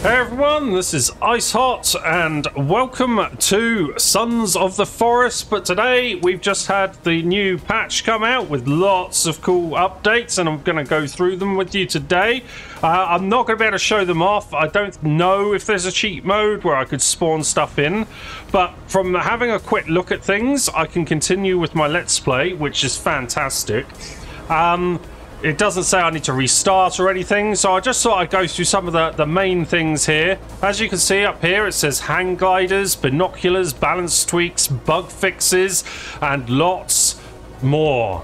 Hey everyone, this is icehot and welcome to Sons of the Forest. But today we've just had the new patch come out with lots of cool updates and I'm going to go through them with you today. I'm not going to be able to show them off. I don't know if there's a cheat mode where I could spawn stuff in, but from having a quick look at things I can continue with my let's play, which is fantastic. It doesn't say I need to restart or anything, so I just thought I'd go through some of the main things here. As you can see up here, it says hang gliders, binoculars, balance tweaks, bug fixes, and lots more.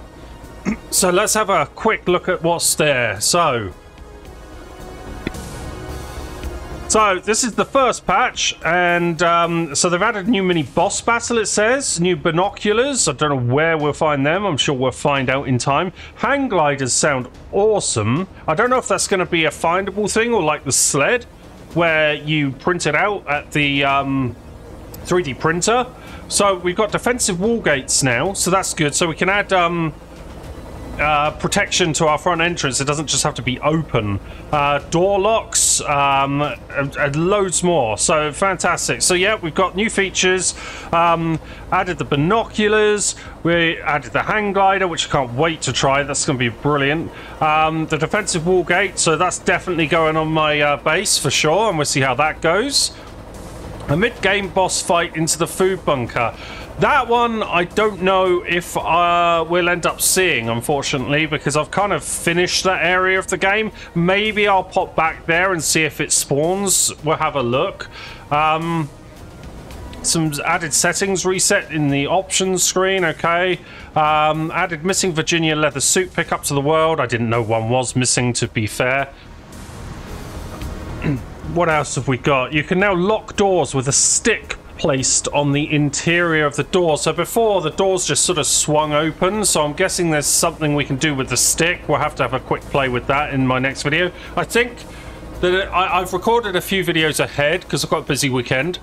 So let's have a quick look at what's there. So this is the first patch, and so they've added a new mini boss battle, it says. New binoculars. I don't know where we'll find them. I'm sure we'll find out in time. Hang gliders sound awesome. I don't know if that's going to be a findable thing or like the sled, where you print it out at the 3D printer. So we've got defensive wall gates now, so that's good. So we can add protection to our front entrance. It doesn't just have to be open. Door locks, and loads more. So fantastic. So yeah, we've got new features. Added the binoculars. We added the hang glider, which I can't wait to try. That's going to be brilliant. The defensive wall gate. So that's definitely going on my base for sure, and we'll see how that goes. A mid-game boss fight into the food bunker. That one, I don't know if we'll end up seeing, unfortunately, because I've kind of finished that area of the game. Maybe I'll pop back there and see if it spawns. We'll have a look. Some added settings reset in the options screen, okay. Added missing Virginia leather suit pickup to the world. I didn't know one was missing, to be fair. What else have we got? You can now lock doors with a stick placed on the interior of the door. So before, the doors just sort of swung open, so I'm guessing there's something we can do with the stick. We'll have to have a quick play with that in my next video. I think that I've recorded a few videos ahead because I've got a busy weekend,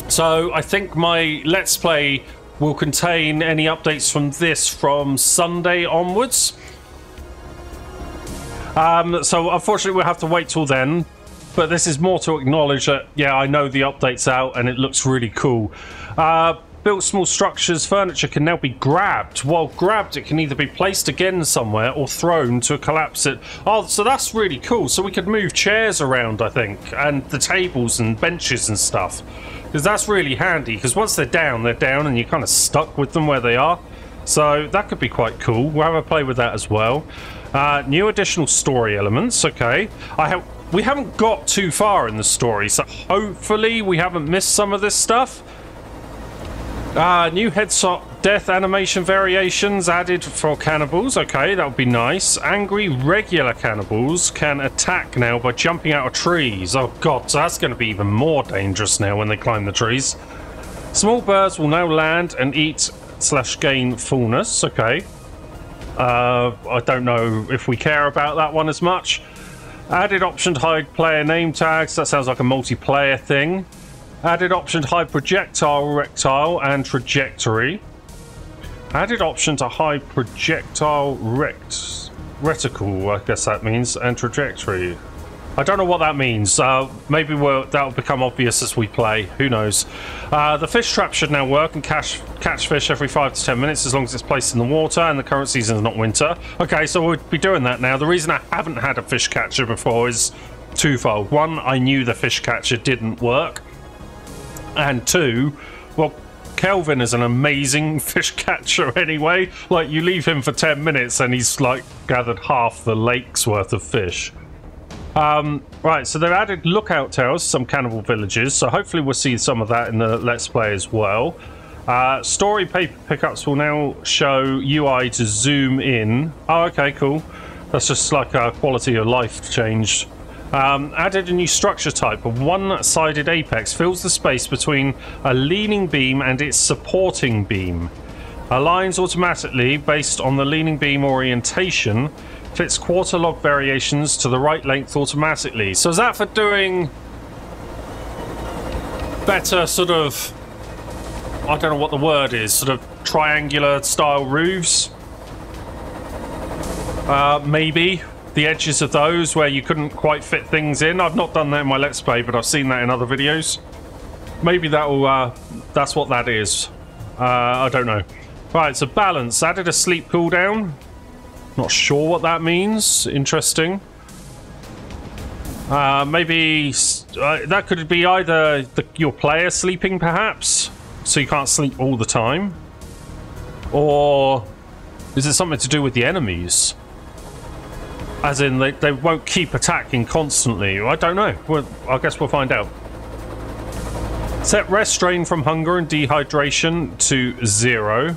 so I think my let's play will contain any updates from this from Sunday onwards. So unfortunately we'll have to wait till then. But this is more to acknowledge that, yeah, I know the update's out and it looks really cool. Built small structures, furniture can now be grabbed. While grabbed, it can either be placed again somewhere or thrown to collapse it. Oh, so that's really cool. So we could move chairs around, I think, and the tables and benches and stuff. Because that's really handy, because once they're down and you're kind of stuck with them where they are. So that could be quite cool. We'll have a play with that as well. New additional story elements, okay. We haven't got too far in the story, so hopefully we haven't missed some of this stuff. New headshot death animation variations added for cannibals. Okay, that would be nice. Angry regular cannibals can attack now by jumping out of trees. Oh god, so that's going to be even more dangerous now when they climb the trees. Small birds will now land and eat / gain fullness. Okay. I don't know if we care about that one as much. Added option to hide player name tags. That sounds like a multiplayer thing. Added option to hide projectile, rectile, and trajectory. Added option to hide projectile, reticle, I guess that means, and trajectory. I don't know what that means. Maybe that'll become obvious as we play. Who knows? The fish trap should now work and catch fish every 5 to 10 minutes as long as it's placed in the water and the current season is not winter. Okay, so we'll be doing that now. The reason I haven't had a fish catcher before is twofold. One, I knew the fish catcher didn't work. And two, well, Kelvin is an amazing fish catcher anyway. Like, you leave him for 10 minutes and he's like gathered half the lake's worth of fish. Right, so they've added lookout towers to some cannibal villages, so hopefully we'll see some of that in the Let's Play as well. Story paper pickups will now show UI to zoom in. Oh, okay, cool. That's just like a quality of life changed. Added a new structure type. A one-sided apex fills the space between a leaning beam and its supporting beam. Aligns automatically based on the leaning beam orientation. Fits quarter log variations to the right length automatically. So is that for doing better sort of, I don't know what the word is, sort of triangular style roofs? Maybe. the edges of those where you couldn't quite fit things in. I've not done that in my Let's Play, but I've seen that in other videos. Maybe that'll, that's what that is. I don't know. Right, so balance. Added a sleep cooldown. Not sure what that means. Interesting. Maybe that could be either your player sleeping, perhaps, so you can't sleep all the time, or is it something to do with the enemies? As in, they won't keep attacking constantly. I don't know. I guess we'll find out. Set rest strain from hunger and dehydration to 0.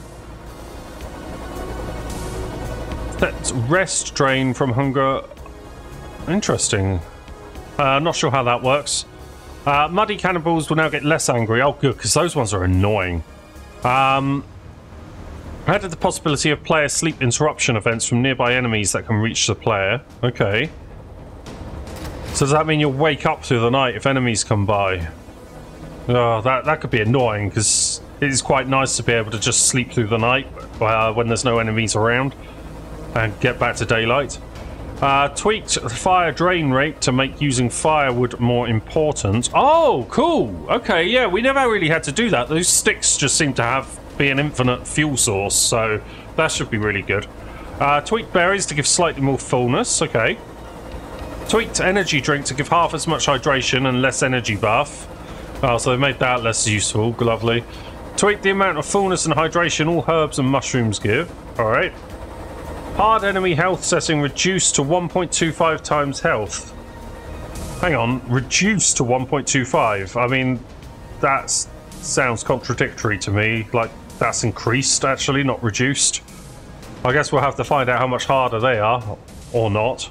Set rest strain from hunger. Interesting. Not sure how that works. Muddy cannibals will now get less angry. Oh, good, because those ones are annoying. Added the possibility of player sleep interruption events from nearby enemies that can reach the player. Okay. So does that mean you'll wake up through the night if enemies come by? Oh, that could be annoying, because it is quite nice to be able to just sleep through the night when there's no enemies around and get back to daylight. Tweaked fire drain rate to make using firewood more important. Oh, cool. Okay, yeah, we never really had to do that. Those sticks just seem to be an infinite fuel source, so that should be really good. Tweaked berries to give slightly more fullness. Okay. Tweaked energy drink to give half as much hydration and less energy buff. Oh, so they made that less useful. Lovely. Tweaked the amount of fullness and hydration all herbs and mushrooms give. Alright. Hard enemy health setting reduced to 1.25 times health. Hang on, reduced to 1.25? I mean, that sounds contradictory to me. Like, that's increased, actually, not reduced. I guess we'll have to find out how much harder they are, or not.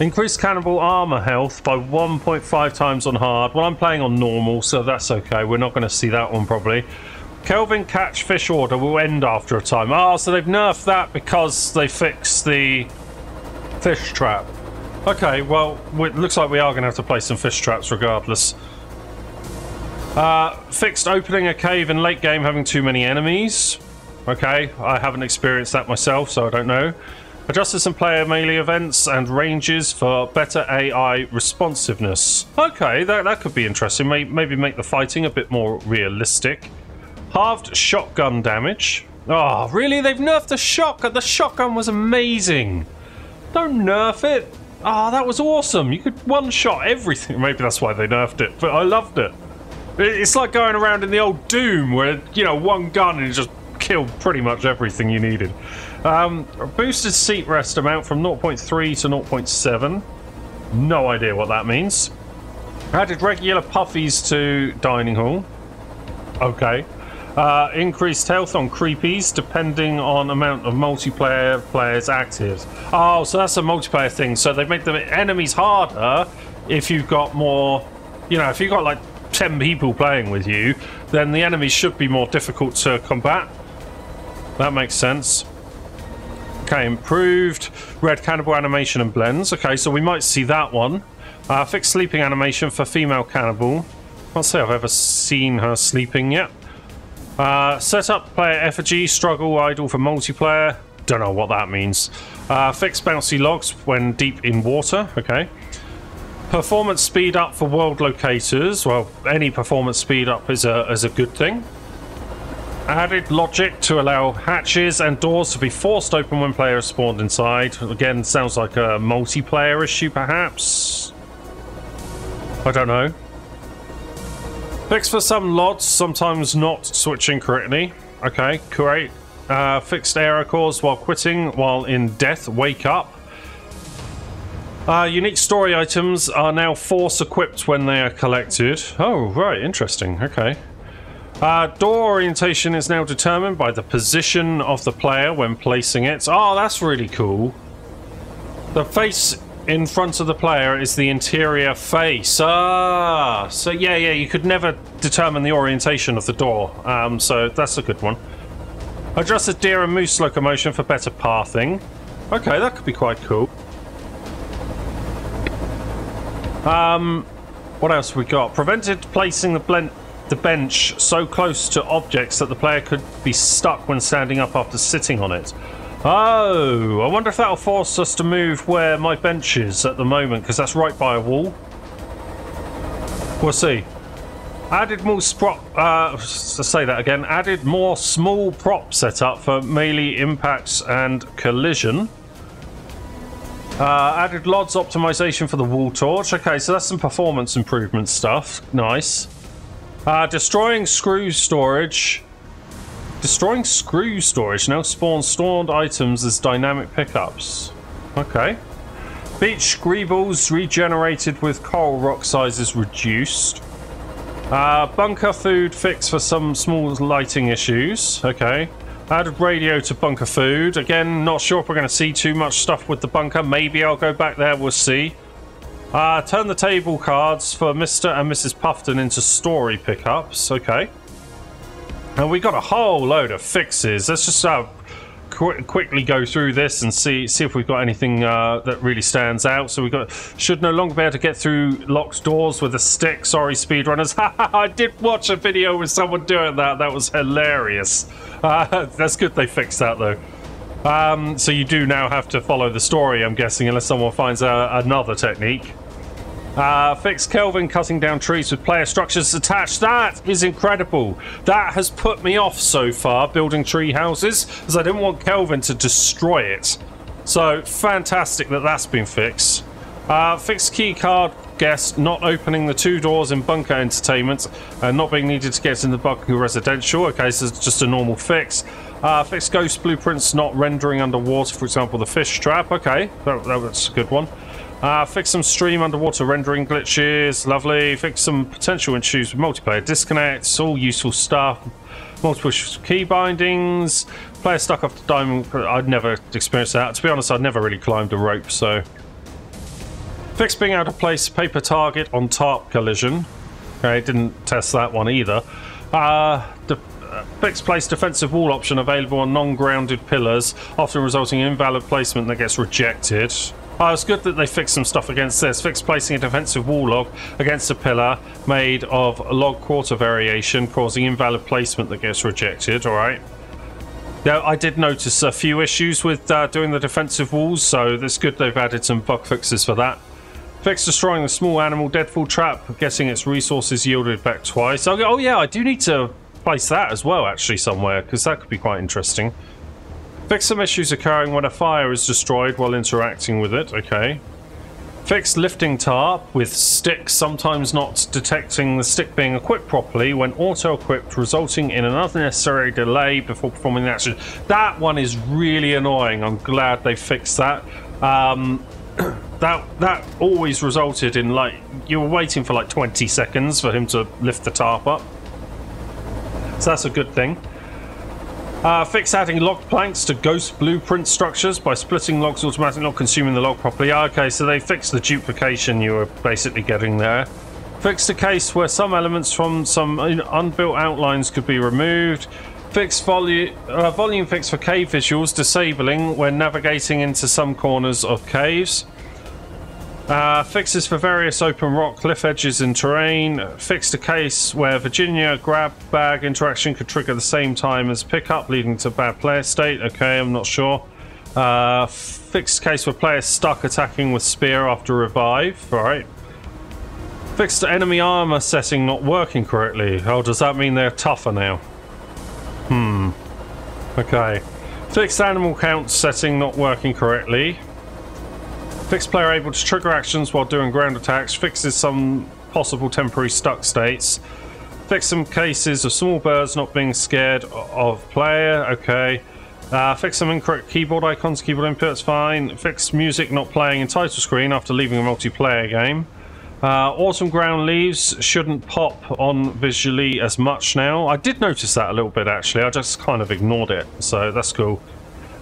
Increased cannibal armor health by 1.5 times on hard. Well, I'm playing on normal, so that's okay. We're not going to see that one, probably. Kelvin catch fish order will end after a time. Oh, so they've nerfed that because they fixed the fish trap. Okay, well, it looks like we are going to have to play some fish traps regardless. Fixed opening a cave in late game having too many enemies. Okay, I haven't experienced that myself, so I don't know. Adjusted some player melee events and ranges for better AI responsiveness. Okay, that could be interesting. Maybe make the fighting a bit more realistic. Halved shotgun damage. Oh, really? They've nerfed the shotgun? The shotgun was amazing. Don't nerf it. Oh, that was awesome. You could one-shot everything. Maybe that's why they nerfed it, but I loved it. It's like going around in the old Doom where, you know, one gun and it just killed pretty much everything you needed. Boosted seat rest amount from 0.3 to 0.7. No idea what that means. Added regular puffies to dining hall. Okay. Increased health on creepies depending on amount of multiplayer players active. Oh, so that's a multiplayer thing. So they've made the enemies harder if you've got more, you know, if you've got like 10 people playing with you, then the enemies should be more difficult to combat. That makes sense. Okay, improved red cannibal animation and blends. Okay, so we might see that one. Fixed sleeping animation for female cannibal. Can't say I've ever seen her sleeping yet. Set up player effigy, struggle idle for multiplayer. Don't know what that means. Fixed bouncy logs when deep in water. Okay. Performance speed up for world locators. Well, any performance speed up is a good thing. Added logic to allow hatches and doors to be forced open when players spawned inside. Again, sounds like a multiplayer issue, perhaps. I don't know. Fixed for some LODs, sometimes not switching correctly. Okay, great. Fixed error caused while quitting, while in death, wake up. Unique story items are now force equipped when they are collected. Oh, right, interesting. Okay. Door orientation is now determined by the position of the player when placing it. Oh, that's really cool. The face in front of the player is the interior face. Ah, so yeah, you could never determine the orientation of the door. So that's a good one. Adjusted deer and moose locomotion for better pathing. Okay, that could be quite cool. What else have we got? Prevented placing the bench so close to objects that the player could be stuck when standing up after sitting on it. Oh, I wonder if that'll force us to move where my bench is at the moment, because that's right by a wall. We'll see. Added more added more small prop setup for melee impacts and collision. Added LODs optimization for the wall torch. Okay, so that's some performance improvement stuff. Nice. Destroying screw storage. Destroying screw storage now spawns stored items as dynamic pickups. Okay. Beach greebles regenerated with coral rock sizes reduced. Bunker food fix for some small lighting issues. Okay. Added radio to bunker food. Again, not sure if we're going to see too much stuff with the bunker. Maybe I'll go back there. We'll see. Turn the table cards for Mr. and Mrs. Puffton into story pickups. Okay. And we got a whole load of fixes. Let's just quickly go through this and see if we've got anything that really stands out. So we should no longer be able to get through locked doors with a stick. Sorry, speedrunners. I did watch a video with someone doing that. That was hilarious. That's good they fixed that though. So you do now have to follow the story, I'm guessing, unless someone finds another technique. Fix Kelvin cutting down trees with player structures attached. That is incredible. That has put me off so far, building tree houses, because I didn't want Kelvin to destroy it. So, fantastic that that's been fixed. Fix keycard guest not opening the 2 doors in bunker entertainment and not being needed to get into bunker residential. Okay, so it's just a normal fix. Fix ghost blueprints not rendering underwater, for example, the fish trap. Okay, that's a good one. Fix some stream underwater rendering glitches. Lovely. Fix some potential issues with multiplayer disconnects. All useful stuff. Multiple key bindings. Player stuck off the diamond. I'd never experienced that. To be honest, I'd never really climbed a rope, so. Fix being able to place paper target on tarp collision. Okay, didn't test that one either. Fix place defensive wall option available on non-grounded pillars, often resulting in invalid placement that gets rejected. Oh, it's good that they fixed some stuff against this. Fix placing a defensive wall log against a pillar made of log quarter variation, causing invalid placement that gets rejected. Alright. Now, I did notice a few issues with doing the defensive walls, so it's good they've added some bug fixes for that. Fix destroying the small animal deadfall trap, getting its resources yielded back twice. Oh yeah, I do need to place that as well, actually, somewhere, because that could be quite interesting. Fix some issues occurring when a fire is destroyed while interacting with it. Okay. Fix lifting tarp with stick sometimes not detecting the stick being equipped properly when auto-equipped, resulting in an unnecessary delay before performing the action. That one is really annoying. I'm glad they fixed that. That always resulted in, like, you were waiting for like 20 seconds for him to lift the tarp up. So that's a good thing. Fix adding log planks to ghost blueprint structures by splitting logs automatically, not consuming the log properly. Okay, so they fixed the duplication you were basically getting there. Fixed a case where some elements from some unbuilt outlines could be removed. Fix volume fix for cave visuals, disabling when navigating into some corners of caves. Fixes for various open rock cliff edges and terrain. Fixed a case where Virginia grab bag interaction could trigger the same time as pickup, leading to bad player state. Okay, I'm not sure. Fixed case where players stuck attacking with spear after revive. Alright. Fixed enemy armor setting not working correctly. Oh, does that mean they're tougher now? Okay. Fixed animal count setting not working correctly. Fixed player able to trigger actions while doing ground attacks. Fixes some possible temporary stuck states. Fix some cases of small birds not being scared of player. Okay. Fix some incorrect keyboard icons, keyboard inputs, fine. Fix music not playing in title screen after leaving a multiplayer game. Autumn ground leaves shouldn't pop on visually as much now. I did notice that a little bit, actually. I just kind of ignored it, so that's cool.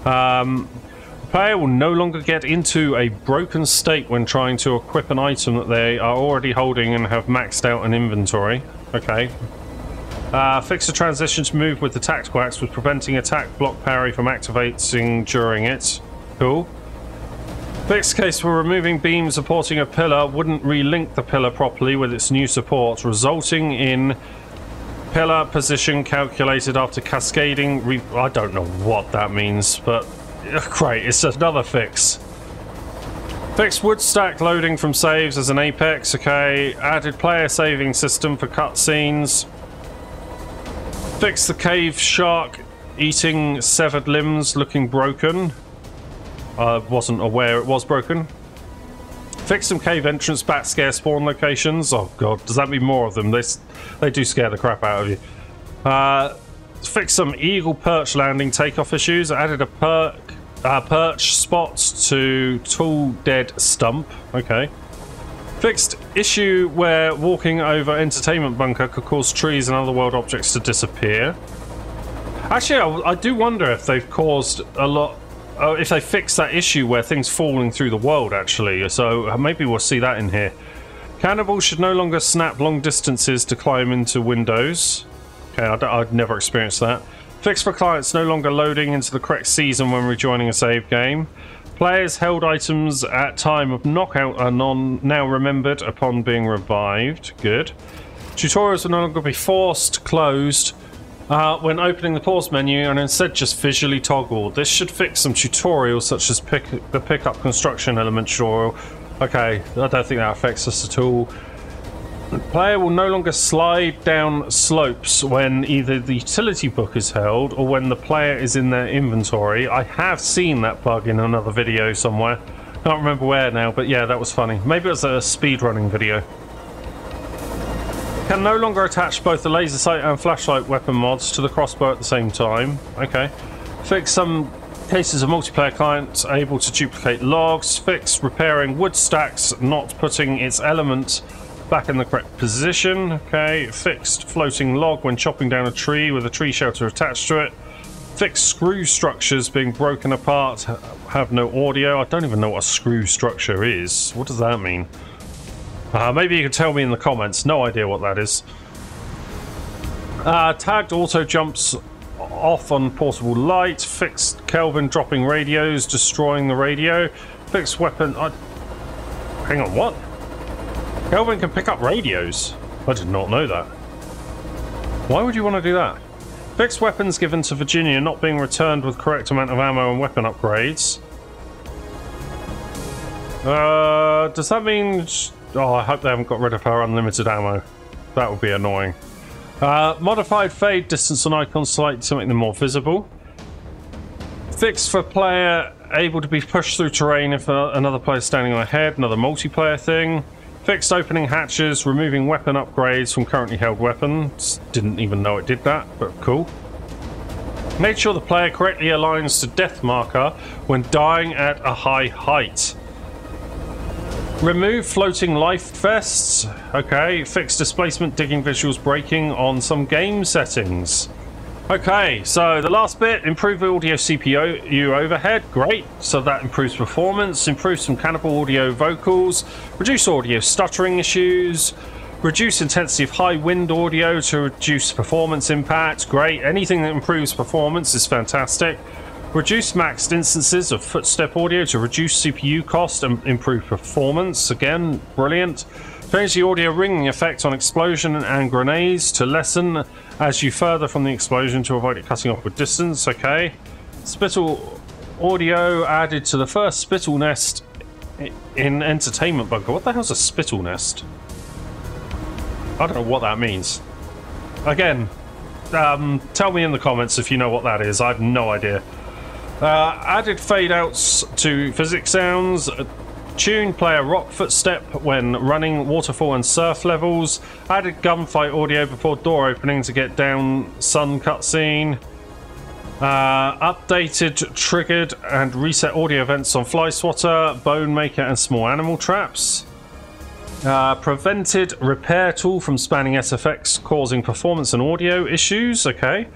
Player will no longer get into a broken state when trying to equip an item that they are already holding and have maxed out an inventory. Okay. Fix the transition to move with the tactical axe with preventing attack block parry from activating during it. Cool. Fixed case for removing beam supporting a pillar wouldn't relink the pillar properly with its new support, resulting in pillar position calculated after cascading. I don't know what that means, but Great, it's another fix. Fixed wood stack loading from saves as an apex, okay. Added player saving system for cutscenes. Fixed the cave shark eating severed limbs looking broken. I wasn't aware it was broken. Fix some cave entrance bat scare spawn locations. Oh god, does that mean more of them? They do scare the crap out of you. Fix some eagle perch landing takeoff issues. Added a perch spots to tall dead stump. Okay. Fixed issue where walking over entertainment bunker could cause trees and other world objects to disappear. Actually, I do wonder if they've caused a lot... if they fix that issue where things falling through the world, actually. So maybe we'll see that in here. Cannibals should no longer snap long distances to climb into windows. Okay, I'd never experienced that. Fix for clients no longer loading into the correct season when rejoining a save game. Players held items at time of knockout are now remembered upon being revived. Good. Tutorials will no longer be forced closed when opening the pause menu and instead just visually toggle. This should fix some tutorials such as the pickup construction element tutorial. Okay, I don't think that affects us at all. The player will no longer slide down slopes when either the utility book is held or when the player is in their inventory. I have seen that bug in another video somewhere. Can't remember where now, but yeah, that was funny. Maybe it was a speedrunning video. Can no longer attach both the laser sight and flashlight weapon mods to the crossbow at the same time. Okay. Fix some cases of multiplayer clients able to duplicate logs. Fix repairing wood stacks, not putting its element back in the correct position. Okay. Fixed floating log when chopping down a tree with a tree shelter attached to it. Fixed screw structures being broken apart, have no audio. I don't even know what a screw structure is. What does that mean? Maybe you can tell me in the comments. No idea what that is. Tagged auto jumps off on portable light. Fixed Kelvin dropping radios, destroying the radio. Fixed weapon... Hang on, what? Kelvin can pick up radios? I did not know that. Why would you want to do that? Fixed weapons given to Virginia not being returned with correct amount of ammo and weapon upgrades. Does that mean... Oh, I hope they haven't got rid of her unlimited ammo. That would be annoying. Modified fade distance on icons slightly to make them more visible. Fixed for player able to be pushed through terrain if another player is standing on ahead. Another multiplayer thing. Fixed opening hatches, removing weapon upgrades from currently held weapons. Didn't even know it did that, but cool. Make sure the player correctly aligns to death marker when dying at a high height. Remove floating life vests. Okay. Fix displacement digging visuals breaking on some game settings. Okay, so the last bit, improve audio CPU overhead. Great. So that improves performance. Improve some cannibal audio vocals. Reduce audio stuttering issues. Reduce intensity of high wind audio to reduce performance impact. Great. Anything that improves performance is fantastic. Reduce maxed instances of footstep audio to reduce CPU cost and improve performance. Again, brilliant. Change the audio ringing effect on explosion and grenades to lessen as you further from the explosion to avoid it cutting off with distance. Okay. Spittle audio added to the first spittle nest in entertainment bunker. What the hell's a spittle nest? I don't know what that means. Again, tell me in the comments if you know what that is. I have no idea. Added fade outs to physics sounds. Tune player rock footstep when running waterfall and surf levels. Added gunfight audio before door opening to get down sun cutscene. Updated triggered and reset audio events on fly swatter, bone maker and small animal traps. Prevented repair tool from spanning SFX causing performance and audio issues. Okay.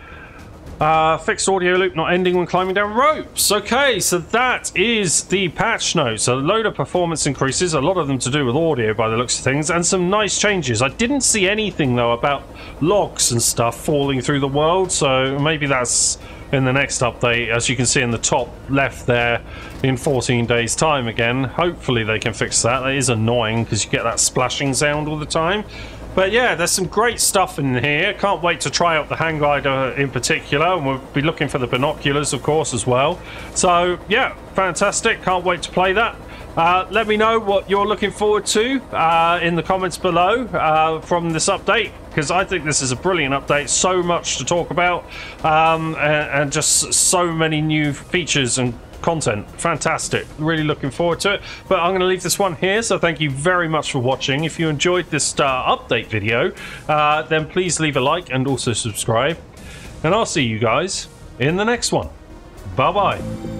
Fixed audio loop not ending when climbing down ropes. Okay, so that is the patch notes. A load of performance increases, a lot of them to do with audio by the looks of things, and some nice changes. I didn't see anything though about logs and stuff falling through the world, so maybe that's in the next update. As you can see in the top left there, in 14 days time again. Hopefully they can fix that. That is annoying because you get that splashing sound all the time. But yeah, there's some great stuff in here. Can't wait to try out the hang glider in particular, and we'll be looking for the binoculars, of course, as well. So yeah, fantastic. Can't wait to play that. Let me know what you're looking forward to in the comments below from this update, because I think this is a brilliant update. So much to talk about, and just so many new features and content. Fantastic. Really looking forward to it. But I'm going to leave this one here, so thank you very much for watching. If you enjoyed this update video, then please leave a like and also subscribe. And I'll see you guys in the next one. Bye-bye.